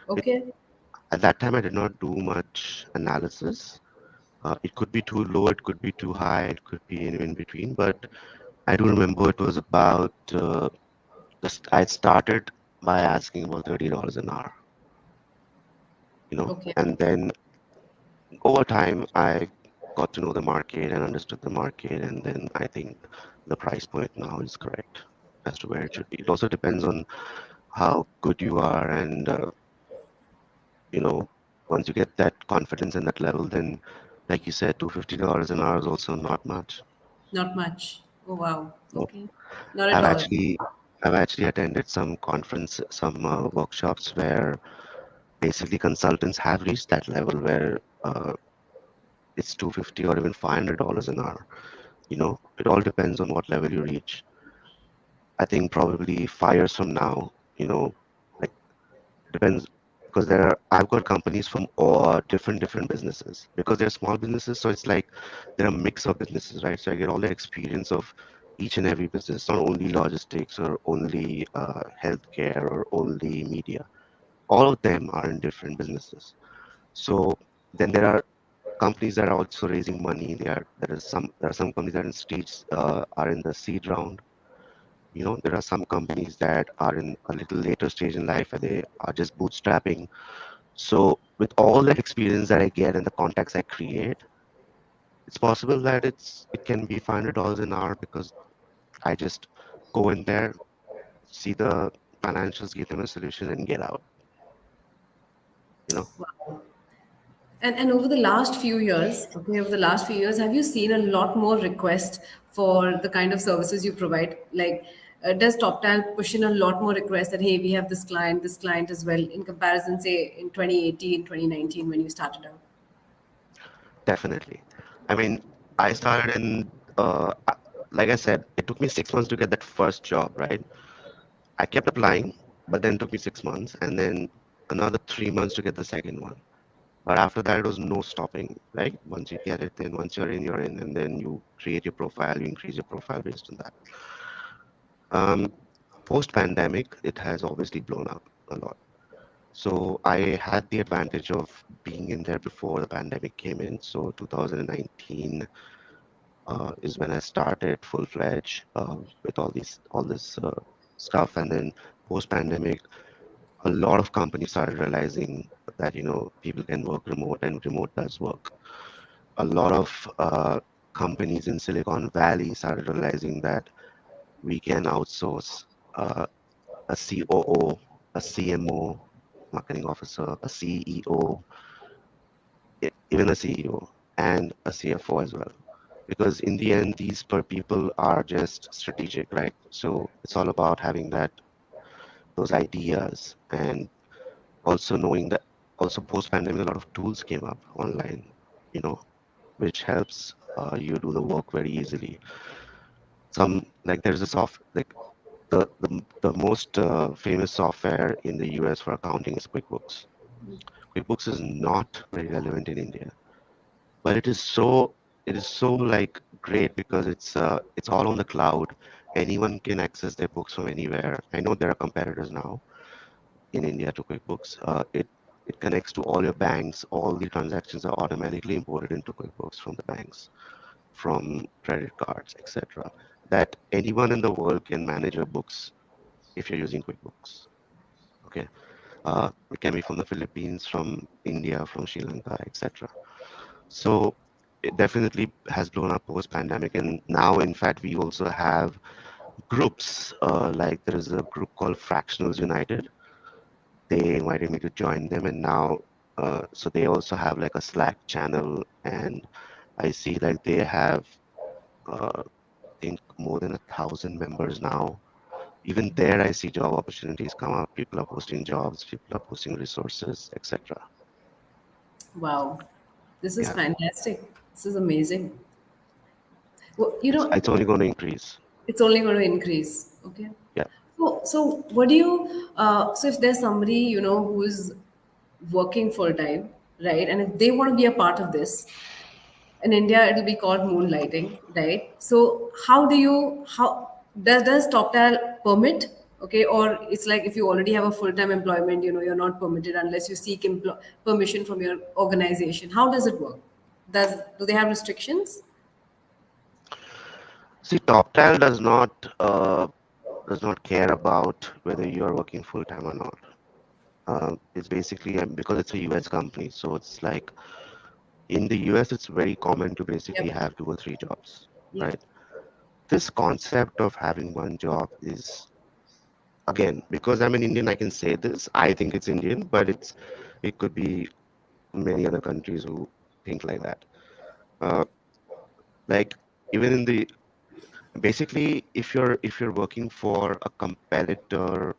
it, Okay, at that time I did not do much analysis. It could be too low, it could be too high, it could be in between. But I do remember it was about I started by asking about $30 an hour, okay. and then over time I got to know the market and understood the market, and then I think the price point now is correct as to where it should be. It also depends on how good you are, and you know, once you get that confidence and that level, then like you said, $250 an hour is also not much. Not much. Oh, wow. No. Okay. Not at I've all. actually I've actually attended some workshops where basically consultants have reached that level where it's 250 or even $500 an hour. It all depends on what level you reach. I think probably 5 years from now, like depends because I've got companies from all different businesses because they're small businesses, so it's like they're a mix of businesses, right? So I get all the experience of each and every business, not only logistics or only healthcare or only media. All of them are in different businesses. So then there are companies that are also raising money. There are some companies that are in the seed round. There are some companies that are in a little later stage in life where they are just bootstrapping. So with all that experience that I get and the contacts I create, it's possible that it can be $500 an hour because I just go in there, see the financials, give them a solution, and get out. You know, And over the last few years, okay, over the last few years, have you seen a lot more requests for the kind of services you provide? Like, does TopTal push in a lot more requests that, hey, we have this client as well, in comparison, say, in 2018, 2019 when you started out? definitely. I mean, I started in, like I said, it took me 6 months to get that first job, right? I kept applying, but then it took me 6 months, and then another 3 months to get the second one. But after that, it was no stopping, right? Once you get it, then once you're in, and then you create your profile, you increase your profile based on that. Um, Post-pandemic, it has obviously blown up a lot. So I had the advantage of being in there before the pandemic came in. So 2019 is when I started full-fledged with all this stuff, and then post-pandemic, a lot of companies started realizing that people can work remote and remote does work. A lot of companies in Silicon Valley started realizing that we can outsource uh, a COO, a CMO, marketing officer, a CEO, even a CEO, and a CFO as well. Because in the end, these per people are just strategic, right? So it's all about having those ideas, and also knowing that also post-pandemic, a lot of tools came up online, you know, which helps you do the work very easily. Some like there's a soft like the most famous software in the US for accounting is QuickBooks. QuickBooks is not very relevant in India, but it is so like great because it's all on the cloud. Anyone can access their books from anywhere. I know there are competitors now in India to QuickBooks. It connects to all your banks. All the transactions are automatically imported into QuickBooks from the banks, from credit cards, etc. That anyone in the world can manage your books if you're using QuickBooks. Okay, it can be from the Philippines, from India, from Sri Lanka, etc. So it definitely has blown up post-pandemic, and now, in fact, we also have groups. Like there is a group called Fractionals United. They invited me to join them, and now, so they also have like a Slack channel, and I see like they have, I think, more than 1,000 members now. Even there, I see job opportunities come up. People are posting jobs, people are posting resources, etc. Wow, this is Yeah, fantastic. This is amazing. Well, you know, it's only going to increase. it's only going to increase. Okay. Yeah. So what do you, so if there's somebody, who is working full time, right? And if they want to be a part of this, in India, it'll be called moonlighting, right? So how does TopTal permit? Okay, or it's like if you already have a full-time employment, you're not permitted unless you seek permission from your organization. How does it work? Do they have restrictions? See, Toptal does not care about whether you are working full time or not. It's basically because it's a US company, so it's like in the US, it's very common to basically Yep. have two or three jobs, Yep. right? This concept of having one job is, again, because I'm an Indian, I can say this. I think it's Indian, but it could be many other countries who think like that. Uh, like even in the basically, if you're working for a competitor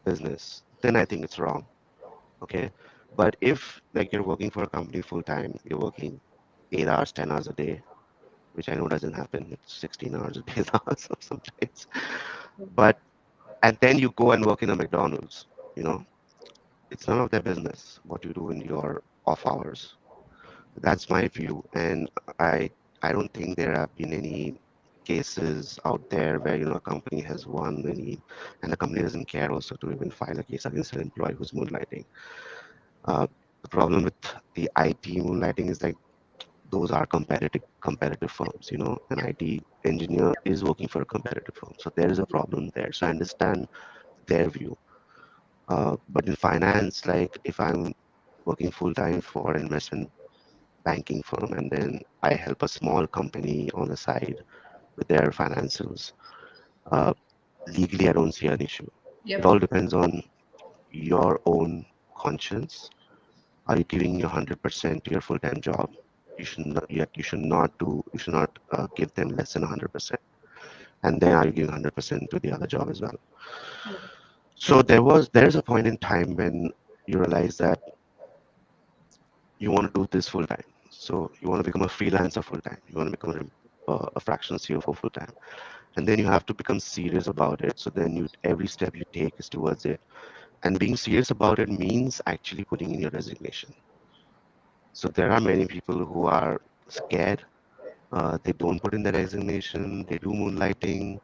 business, then I think it's wrong. Okay. But if like you're working for a company full time, you're working 8 hours, 10 hours a day, which I know doesn't happen. It's 16 hours a day sometimes. But and then you go and work in a McDonald's, you know, it's none of their business what you do in your off hours. That's my view. And I I don't think there have been any cases out there where a company has won any, and the company doesn't care also to even file a case against an employee who's moonlighting. The problem with the IT moonlighting is like those are competitive firms. An IT engineer is working for a competitive firm, so there is a problem there. So I understand their view. But in finance, like if I'm working full time for an investment banking firm and then I help a small company on the side with their financials, uh, legally I don't see an issue. It Yep. all depends on your own conscience. Are you giving your 100% to your full-time job? You should not. Yet you should not do. You should not give them less than 100%. And then are you giving 100% to the other job as well? Yep. So there's a point in time when you realize that you want to do this full time. So you want to become a freelancer full time. You want to become a fractional CFO full time, and then you have to become serious about it. So then every step you take is towards it, and being serious about it means actually putting in your resignation. So there are many people who are scared. They don't put in their resignation. They do moonlighting,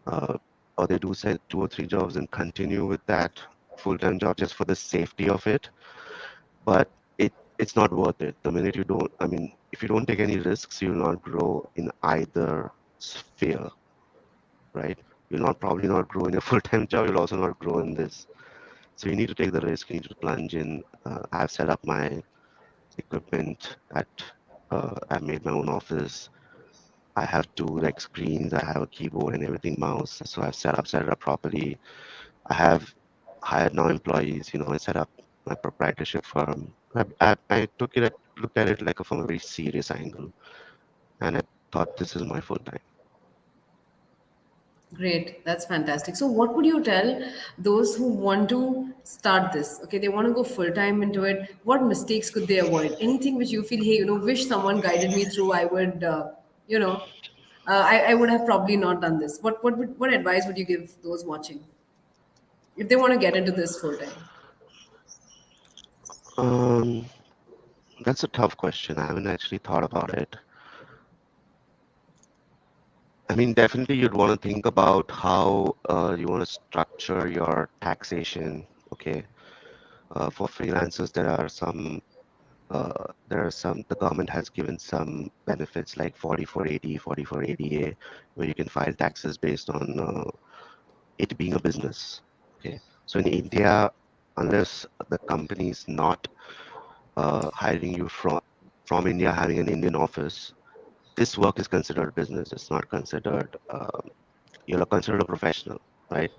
uh, or they do say 2 or 3 jobs and continue with that full-time job just for the safety of it. But it's not worth it. The minute you don't, I mean, if you don't take any risks, you'll not grow in either sphere, right? You'll not probably not grow in a full-time job. You'll also not grow in this. So you need to take the risk. You need to plunge in. I've set up my equipment at. I've made my own office. I have two like screens. I have a keyboard and everything, mouse. So I've set it up properly. I have hired now employees. I set up my proprietorship firm. I looked at it like from a very serious angle, and I thought this is my full time. Great. That's fantastic. So, what would you tell those who want to start this? Okay, they want to go full time into it. What mistakes could they avoid? Anything which you feel, hey, wish someone guided me through. I would, I would have probably not done this. What advice would you give those watching if they want to get into this full time? Um, that's a tough question. I haven't actually thought about it. I mean, definitely you'd want to think about how you want to structure your taxation. Okay, for freelancers, the government has given some benefits like 4480, 4480A, where you can file taxes based on it being a business. Okay, so in India, unless the company is not hiring you from India, having an Indian office, this work is considered business. It's not considered you're considered a professional, right?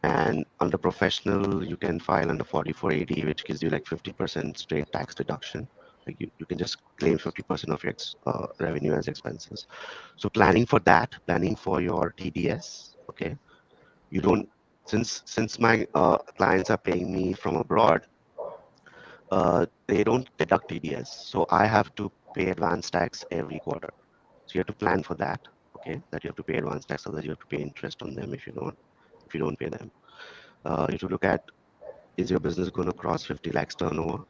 And under professional, you can file under 4480, which gives you like 50% straight tax deduction. Like you can just claim 50% of your revenue as expenses. So planning for your TDS, okay? You don't, since my clients are paying me from abroad, they don't deduct TDS. So I have to pay advance tax every quarter. So you have to plan for that, okay? That you have to pay advance tax, so that you have to pay interest on them if you don't pay them. You have to look at, is your business going to cross 50 lakhs turnover?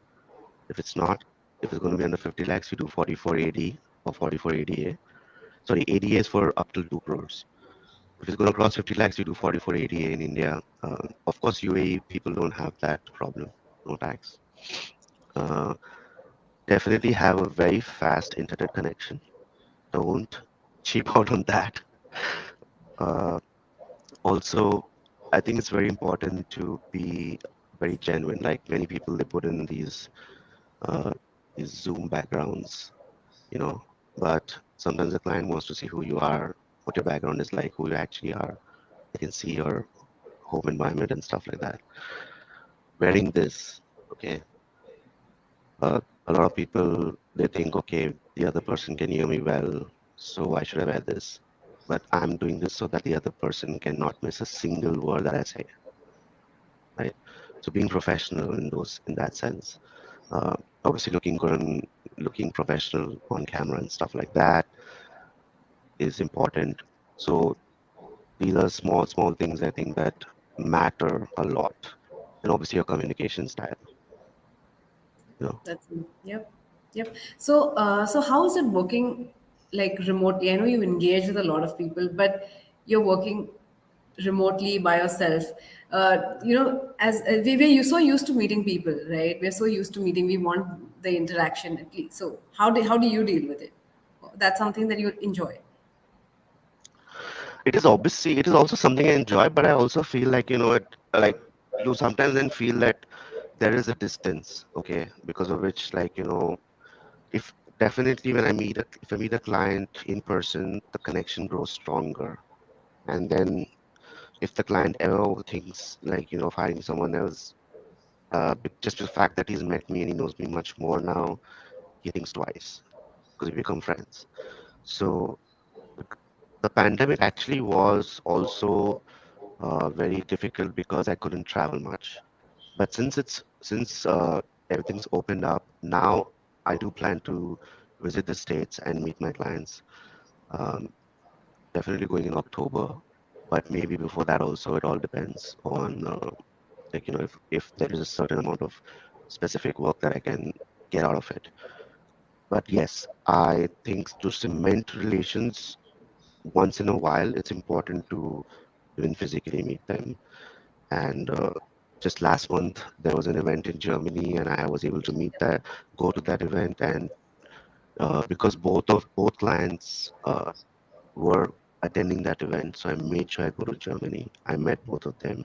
If it's not, if it's going to be under 50 lakhs, you do 4480 or 4480A. Sorry, ADA is for up till 2 crores. If it's going to cross 50 lakhs, you do 4480A in India. Of course, UAE people don't have that problem, no tax. Uh, Definitely have a very fast internet connection. Don't cheap out on that. Uh, Also, I think it's very important to be very genuine. Like many people, they put in uh, these Zoom backgrounds, you know, but sometimes the client wants to see who you are, what your background is like, who you actually are. They can see your home environment and stuff like that. Wearing this, okay, a lot of people, they think, okay, the other person can hear me well, so why should I wear this? But I'm doing this so that the other person cannot miss a single word that I say, right? So being professional in that sense, uh, obviously looking good and looking professional on camera and stuff like that is important. So these are small things I think that matter a lot, and obviously your communication style. You know, That's yep, yep. So how is it working like remotely? I know you engage with a lot of people, but you're working remotely by yourself. As we're so used to meeting people, right? We're so used to meeting. We want the interaction at least. So how do you deal with it? That's something that you enjoy. it is also something I enjoy, but I also feel like like you sometimes then feel that there is a distance, okay, because of which if definitely when if I meet a client in person, the connection grows stronger, and then if the client ever thinks like, of hiring someone else, just the fact that he's met me and he knows me much more now, he thinks twice because we become friends. So the pandemic actually was also very difficult because I couldn't travel much. But since everything's opened up now, I do plan to visit the States and meet my clients. Um, Definitely going in October, but maybe before that also. It all depends on like if there is a certain amount of specific work that I can get out of it. But yes, I think to cement relations once in a while, it's important to even physically meet them. And just last month, there was an event in Germany, and I was able to go to that event, and because both clients were attending that event, so I made sure I go to Germany. I met both of them.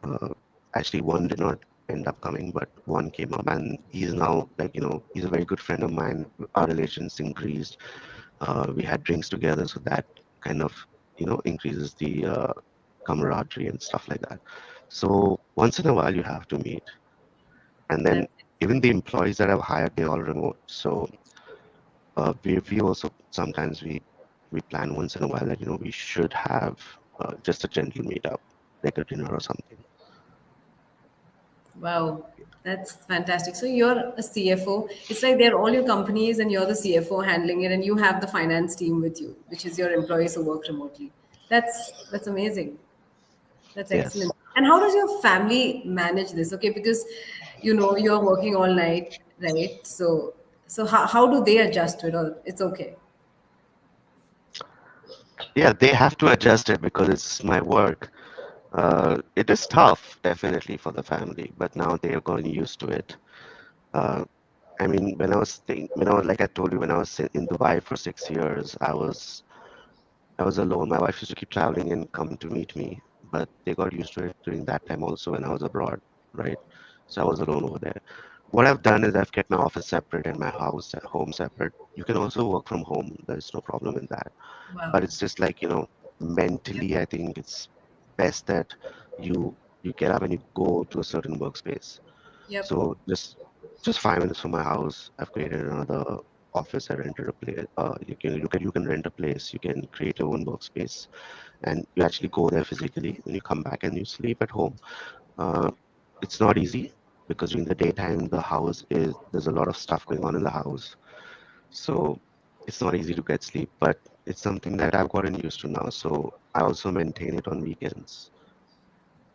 Uh, Actually, one did not end up coming, but one came up, and he's now like he's a very good friend of mine. Our relations increased. We had drinks together, so that kind of increases the camaraderie and stuff like that. So once in a while, you have to meet, and then That's even excellent. the employees that I've hired, they're all remote. So we also sometimes we plan once in a while that we should have just a gentle meetup, like a dinner or something. Wow, that's fantastic. So you're a CFO. It's like they're all your companies and you're the CFO handling it, and you have the finance team with you, which is your employees who work remotely. That's amazing. That's Yes. excellent. And how does your family manage this? Okay, because you're working all night, right? So how do they adjust to it? Or it's okay. Yeah, they have to adjust it because it's my work. It is tough, definitely, for the family, but now they are gotten used to it. Uh, I mean, like I told you, when I was in Dubai for 6 years, I was alone. My wife used to keep traveling and come to meet me, but they got used to it during that time also when I was abroad, right? So I was alone over there. What I've done is I've kept my office separate and my house at home separate. You can also work from home. There's no problem in that. But Wow. it's just like, mentally, I think it's best that you get up and you go to a certain workspace. Yep. So just 5 minutes from my house, I've created another office. I rented a place. You can rent a place. You can create your own workspace, and you actually go there physically. Then you come back and you sleep at home. Uh, it's not easy because during the daytime there's a lot of stuff going on in the house, so it's not easy to get sleep. But it's something that I've gotten used to now. So I also maintain it on weekends.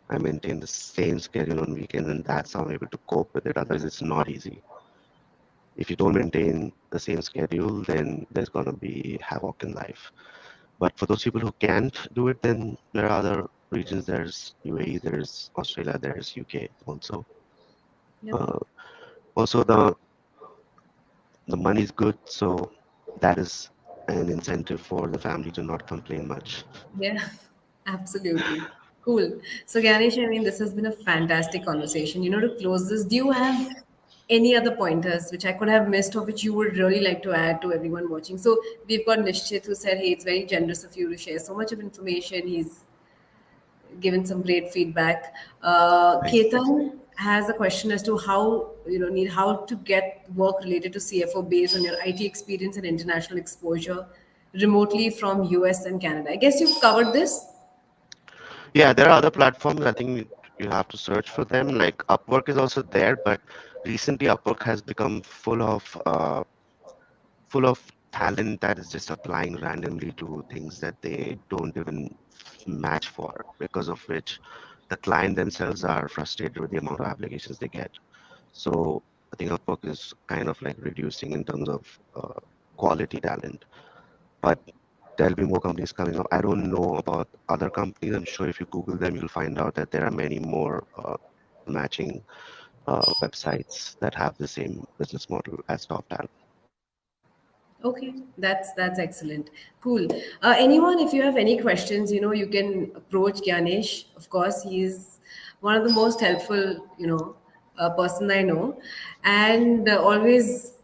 I maintain the same schedule on weekends, and that's how I'm able to cope with it. Otherwise, it's not easy. If you don't maintain the same schedule, then there's gonna be havoc in life. But for those people who can't do it, then there are other regions. There's UAE, there's Australia, there's UK also. Yep. Uh, Also, the money's good, so that is an incentive for the family to not complain much. Yeah, absolutely. Cool. So, Ganesh, I mean, this has been a fantastic conversation. To close this, do you have any other pointers which I could have missed or which you would really like to add to everyone watching? So, we've got Nishchit who said, hey, it's very generous of you to share so much of information. He's given some great feedback. Thank you. Ketan has a question as to how to get work related to CFO based on your IT experience and international exposure remotely from US and Canada. I guess you've covered this. Yeah, there are other platforms. I think you have to search for them. Like Upwork is also there, but recently Upwork has become full of talent that is just applying randomly to things that they don't even match for, because of which the client themselves are frustrated with the amount of applications they get. So I think Upwork is kind of like reducing in terms of quality talent, but there'll be more companies coming up. I don't know about other companies. I'm sure if you Google them, you'll find out that there are many more matching websites that have the same business model as Toptal. Okay, that's excellent. Cool. Anyone, if you have any questions, you can approach Ganesh. Of course, he's one of the most helpful, person I know, and always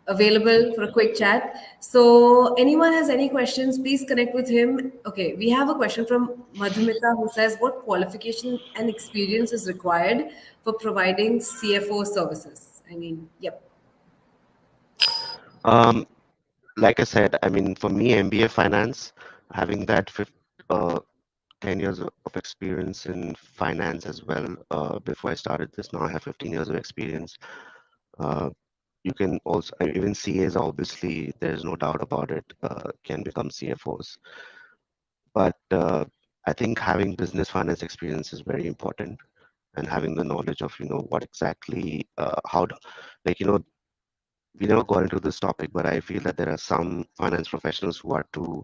available for a quick chat. So, anyone has any questions, please connect with him. Okay, we have a question from Madhumita who says, what qualification and experience is required for providing CFO services? I mean, yep. Um, like I said, I mean, for me, MBA finance, having that 10 years of experience in finance as well. Before I started this, now I have 15 years of experience. Uh, you can also, even CAs, obviously, there's no doubt about it, can become CFOs. But I think having business finance experience is very important, and having the knowledge of, what exactly, like, we never got into this topic, but I feel that there are some finance professionals who are too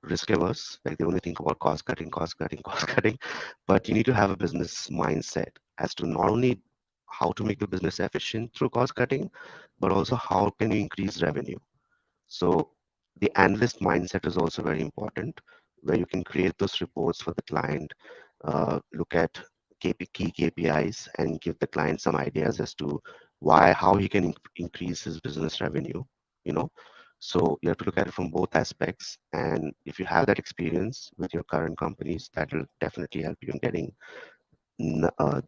risk averse. Like they only think about cost cutting, cost cutting, cost cutting. But you need to have a business mindset as to not only how to make the business efficient through cost cutting, but also how can you increase revenue. So the analyst mindset is also very important, where you can create those reports for the client, look at key KPIs, and give the client some ideas as to how he can increase his business revenue. You know, so you have to look at it from both aspects. And if you have that experience with your current companies, that will definitely help you in getting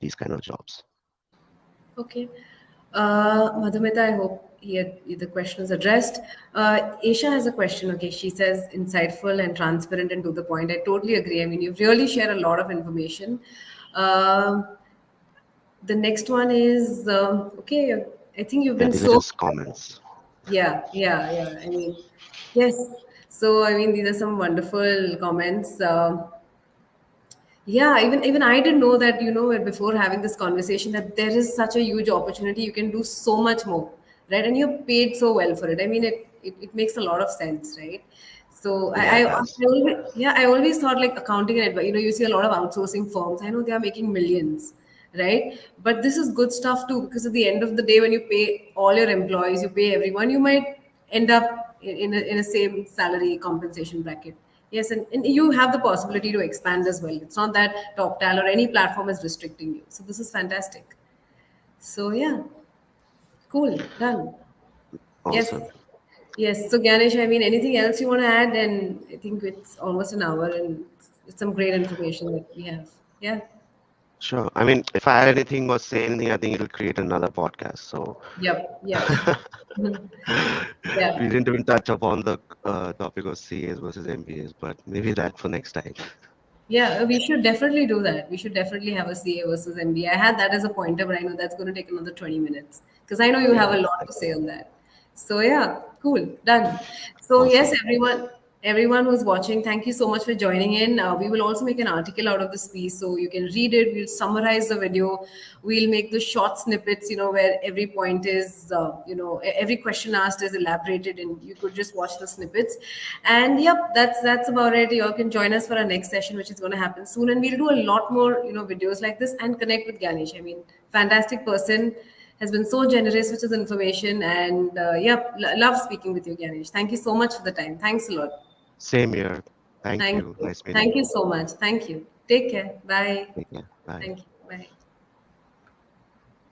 these kind of jobs. Okay. Madhumita, I hope the question is addressed. Aisha has a question. Okay, she says insightful and transparent and to the point. I totally agree. I mean, you really share a lot of information. Um the next one is okay. I think you've Yeah, been these are so just comments. yeah. I mean, yes. So I mean, these are some wonderful comments. Yeah, even I didn't know that, before having this conversation, that there is such a huge opportunity. You can do so much more, right? And you're paid so well for it. I mean, it makes a lot of sense, right? So Yeah, it does. I always thought like accounting and advice, you see a lot of outsourcing firms. I know they are making millions, right? But this is good stuff too, because at the end of the day, when you pay all your employees, you pay everyone, you might end up in a same salary compensation bracket. Yes, and you have the possibility to expand as well. It's not that Toptal or any platform is restricting you. So this is fantastic. So yeah, cool, done. Yes, Awesome. yes. So Ganesh, I mean, anything else you want to add? And I think it's almost an hour, and it's some great information that we have. Yeah. Sure. I mean, if I had anything or say anything, I think it'll create another podcast. So Yep. Yep. we Yeah. didn't even touch upon the topic of CAs versus MBAs, but maybe that for next time. Yeah, we should definitely do that. We should definitely have a CA versus MBA. I had that as a pointer, but I know that's going to take another 20 minutes because I know you have Yeah, a lot to say exactly. on that. So yeah, cool, done. So yes, Awesome. everyone who's watching, thank you so much for joining in. We will also make an article out of this piece so you can read it. We'll summarize the video. We'll make the short snippets, where every point is, every question asked is elaborated, and you could just watch the snippets. And yep, that's about it. You all can join us for our next session, which is going to happen soon, and we'll do a lot more, videos like this and connect with Ganesh. I mean, fantastic person, has been so generous with his information, and yep, love speaking with you, Ganesh. Thank you so much for the time. Thanks a lot. Same here. Thank Thank you. you. Nice meeting Thank you. you so much. Thank you. Take care. Bye. Take care. Bye. Thank you. Bye.